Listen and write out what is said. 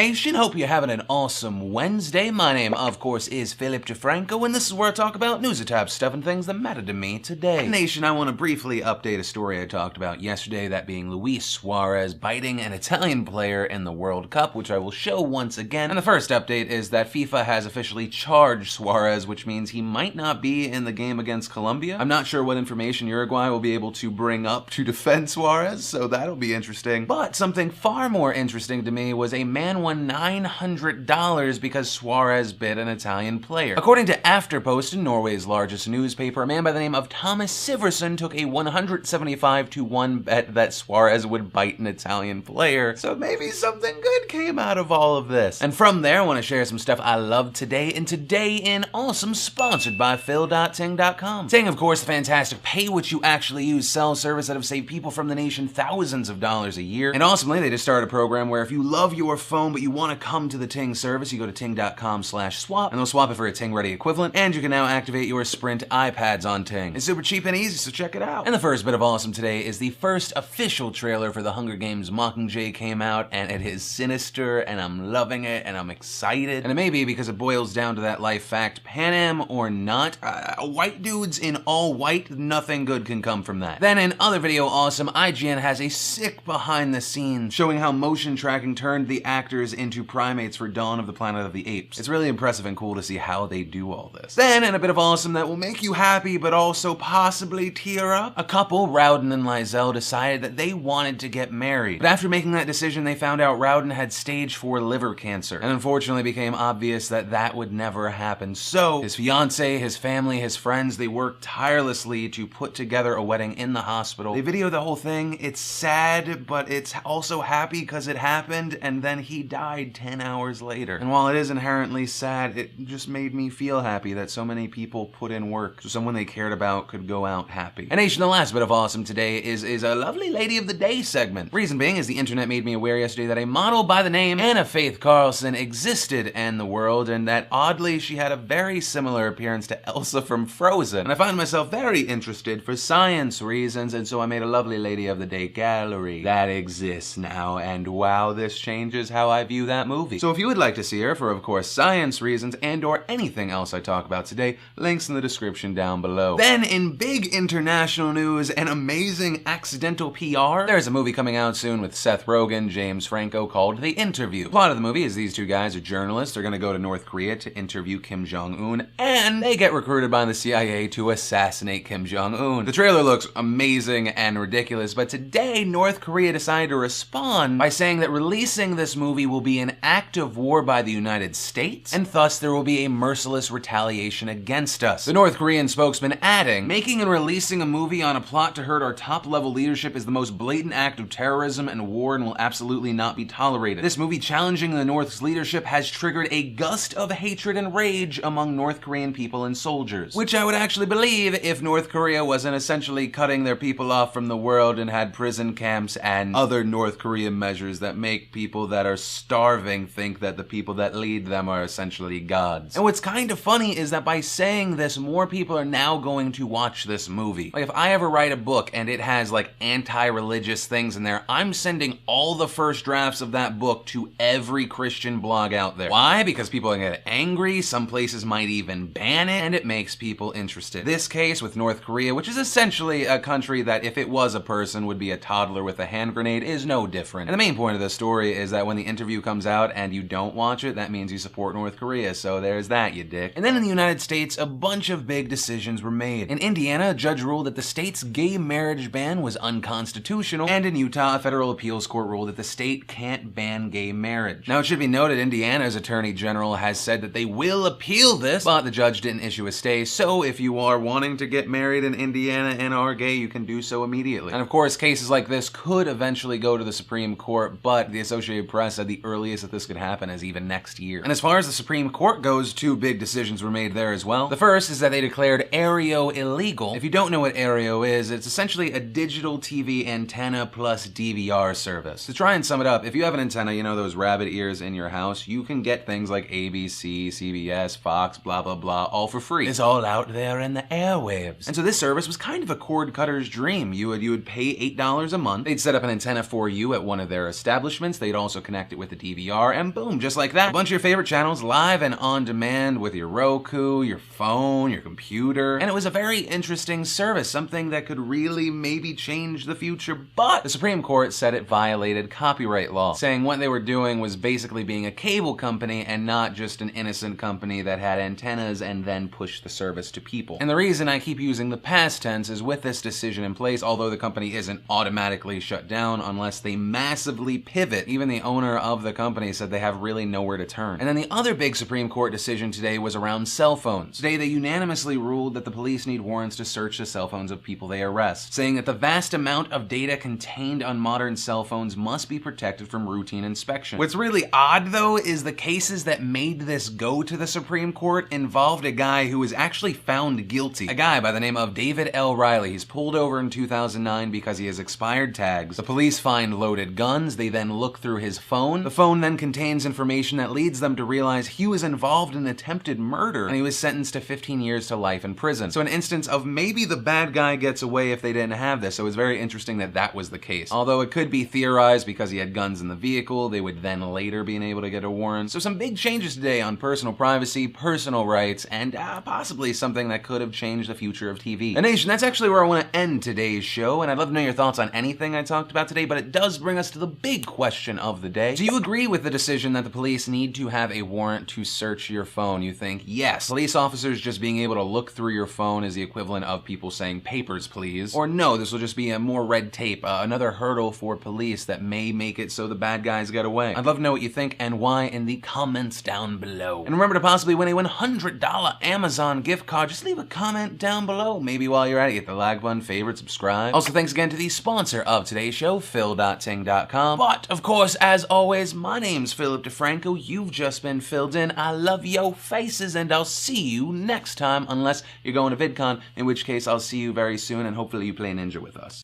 Nation? Hope you're having an awesome Wednesday. My name, of course, is DeFranco, and this is where I talk about news tabs, stuff, and things that matter to me today. Nation, I want to briefly update a story I talked about yesterday, that being Luis Suarez biting an Italian player in the World Cup, which I will show once again. And the first update is that FIFA has officially charged Suarez, which means he might not be in the game against Colombia. I'm not sure what information Uruguay will be able to bring up to defend Suarez, so that'll be interesting. But something far more interesting to me was a man won $900 because Suarez bit an Italian player. According to Afterpost, Norway's largest newspaper, a man by the name of Thomas Siversen took a 175-1 bet that Suarez would bite an Italian player. So maybe something good came out of all of this. And from there, I want to share some stuff I love today, and Today in Awesome, sponsored by Phil.Ting.com. Ting, of course, the fantastic pay what you actually use sell service that have saved people from the nation thousands of dollars a year. And awesomely, they just started a program where if you love your phone but you want to come to the Ting service, you go to Ting.com/swap and they'll swap it for a Ting Ready equivalent, and you can now activate your Sprint iPads on Ting. It's super cheap and easy, so check it out. And the first bit of awesome today is the first official trailer for the Hunger Games Mockingjay came out, and it is sinister, and I'm loving it, and I'm excited. And it may be because it boils down to that life fact, Pan Am or not, white dudes in all white, nothing good can come from that. Then in other video awesome, IGN has a sick behind the scenes showing how motion tracking turned the actors into primates for Dawn of the Planet of the Apes. It's really impressive and cool to see how they do all this. Then in a bit of awesome that will make you happy but also possibly tear up, a couple, Rowden and Lizelle, decided that they wanted to get married. But after making that decision, they found out Rowden had stage 4 liver cancer, and unfortunately became obvious that that would never happen. So his fiance, his family, his friends, they worked tirelessly to put together a wedding in the hospital. They videoed the whole thing. It's sad, but it's also happy because it happened, and then he died 10 hours later. And while it is inherently sad, it just made me feel happy that so many people put in work so someone they cared about could go out happy. And Nation, the last bit of awesome today is a lovely lady of the day segment. Reason being is the internet made me aware yesterday that a model by the name Anna Faith Carlson existed in the world, and that oddly she had a very similar appearance to Elsa from Frozen. And I find myself very interested for science reasons, and so I made a lovely lady of the day gallery that exists now, and wow, this changes how I view that movie. So if you would like to see her for, of course, science reasons and or anything else I talk about today, links in the description down below. Then in big international news and amazing accidental PR, there's a movie coming out soon with Seth Rogen, James Franco, called The Interview. The plot of the movie is these two guys are journalists. They're gonna go to North Korea to interview Kim Jong-un, and they get recruited by the CIA to assassinate Kim Jong-un. The trailer looks amazing and ridiculous, but today North Korea decided to respond by saying that releasing this movie will be an act of war by the United States, and thus there will be a merciless retaliation against us. The North Korean spokesman adding, making and releasing a movie on a plot to hurt our top-level leadership is the most blatant act of terrorism and war and will absolutely not be tolerated. This movie challenging the North's leadership has triggered a gust of hatred and rage among North Korean people and soldiers, which I would actually believe if North Korea wasn't essentially cutting their people off from the world and had prison camps and other North Korean measures that make people that are starving think that the people that lead them are essentially gods. And what's kind of funny is that by saying this, more people are now going to watch this movie. Like if I ever write a book and it has like anti-religious things in there, I'm sending all the first drafts of that book to every Christian blog out there. Why? Because people are gonna get angry, some places might even ban it, and it makes people interested. This case with North Korea, which is essentially a country that if it was a person would be a toddler with a hand grenade, is no different. And the main point of the story is that when the interview comes out and you don't watch it, that means you support North Korea, so there's that, you dick. And then in the United States, a bunch of big decisions were made. In Indiana, a judge ruled that the state's gay marriage ban was unconstitutional, and in Utah, a federal appeals court ruled that the state can't ban gay marriage. Now, it should be noted, Indiana's attorney general has said that they will appeal this, but the judge didn't issue a stay, so if you are wanting to get married in Indiana and are gay, you can do so immediately. And of course, cases like this could eventually go to the Supreme Court, but the Associated Press said the earliest that this could happen is even next year. And as far as the Supreme Court goes, two big decisions were made there as well. The first is that they declared Aereo illegal. If you don't know what Aereo is, it's essentially a digital TV antenna plus DVR service. To try and sum it up, if you have an antenna antenna, you know, those rabbit ears in your house, you can get things like ABC, CBS, Fox, blah, blah, blah, all for free. It's all out there in the airwaves. And so this service was kind of a cord cutter's dream. You would pay $8 a month. They'd set up an antenna for you at one of their establishments. They'd also connect it with a DVR, and boom, just like that, a bunch of your favorite channels live and on demand with your Roku, your phone, your computer. And it was a very interesting service, something that could really maybe change the future, but the Supreme Court said it violated copyright law, saying what they were doing was basically being a cable company and not just an innocent company that had antennas and then pushed the service to people. And the reason I keep using the past tense is with this decision in place, although the company isn't automatically shut down unless they massively pivot, even the owner of the company said they have really nowhere to turn. And then the other big Supreme Court decision today was around cell phones. Today they unanimously ruled that the police need warrants to search the cell phones of people they arrest, saying that the vast amount of data contained on modern cell phones must be protected from routine inspection. What's really odd though is the cases that made this go to the Supreme Court involved a guy who was actually found guilty. A guy by the name of David L. Riley. He's pulled over in 2009 because he has expired tags. The police find loaded guns. They then look through his phone. The phone then contains information that leads them to realize he was involved in attempted murder, and he was sentenced to 15 years to life in prison. So an instance of maybe the bad guy gets away if they didn't have this. So it was very interesting that that was the case. Although it could be theorized because he had guns in the vehicle, they would then later be able to get a warrant. So some big changes today on personal privacy, personal rights, and possibly something that could have changed the future of TV. And Nation, that's actually where I want to end today's show, and I'd love to know your thoughts on anything I talked about today, but it does bring us to the big question of the day. Do you agree with the decision that the police need to have a warrant to search your phone? You think, yes, police officers just being able to look through your phone is the equivalent of people saying papers, please? Or no, this will just be a more red tape, another hurdle for police that may make it so the bad guys get away. I'd love to know what you think and why in the comments down below. And remember to possibly win a $100 Amazon gift card. Just leave a comment down below. Maybe while you're at it, hit the like button, favorite, subscribe. Also, thanks again to the sponsor of today's show, Phil.ting.com. But, of course, as always, my name's Philip DeFranco. You've just been filled in. I love yo faces, and I'll see you next time, unless you're going to VidCon, in which case I'll see you very soon, and hopefully you play Ninja with us.